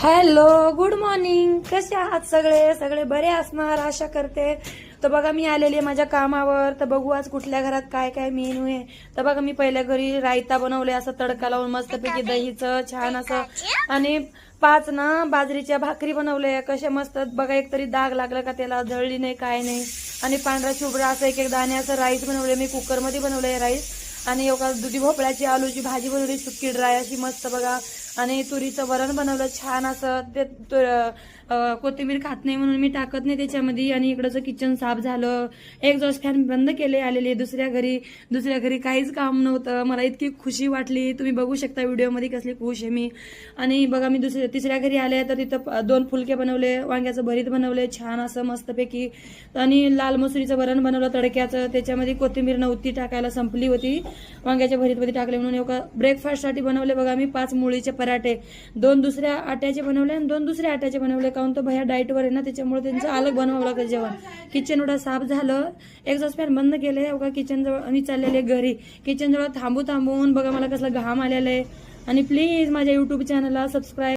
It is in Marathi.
Hello, good morning. कसे आहात सगळे? सगळे बरे असणार आशा करते. तर बघा मी आलेली आहे माझ्या कामावर. तर बघू आज कुठल्या घरात काय काय मेनू आहे. तर बघा मी पहिल्या घरी रायता बनवले, असं तडका लावून मस्तपैकी दहीचं छान असं. आणि 5 ना बाजरीच्या भाकरी बनवल्या कशा मस्त. बघा एक तरी डाग लागला का त्याला, जळली नाही काय नाही. आणि पांढरा शुभ्रा असं एक एक दाणे असं राईस बनवले. मी कुकरमध्ये बनवले राईस. आणि एका दुधी भोपळ्याची आलूची भाजी बनवली सुकी ड्राय अशी मस्त बघा. आणि तुरीचं वरण बनवलं छान असं. ते कोथिंबीर खात नाही म्हणून मी टाकत नाही त्याच्यामध्ये. आणि इकडचं किचन साफ झालं. एक्झॉस्ट फॅन बंद केले. आलेले दुसऱ्या घरी काहीच काम नव्हतं. मला इतकी खुशी वाटली, तुम्ही बघू शकता व्हिडिओमध्ये कसली खुश आहे मी. आणि बघा मी तिसऱ्या घरी आले तर तिथं 2 फुलके बनवले, वांग्याचं भरीत बनवले छान असं मस्तपैकी. आणि लाल मसुरीचं वरण बनवलं तडक्याचं. त्याच्यामध्ये कोथिंबीर नव्हती टाकायला, संपली होती. वांग्याच्या भरीतमध्ये टाकले म्हणून एका ब्रेकफास्टसाठी बनवले बघा मी 5 मुळीचे पराठे. 2 दुसऱ्या आट्याचे बनवले आणि 2 दुसऱ्या आट्याचे बनवले. काऊन तो भैया डाएटवर आहे ना, त्याच्यामुळे त्यांचं अलग बनवावं लागतं जेवण. किचन एवढं साफ झालं, एक्झॉस्ट फॅन बंद केले. बघा किचन जवळ मी चाललेले घरी. किचन जवळ थांबून बघा मला कसला घाम आलेला आहे. आणि प्लीज माझ्या युट्यूब चॅनलला सबस्क्राईब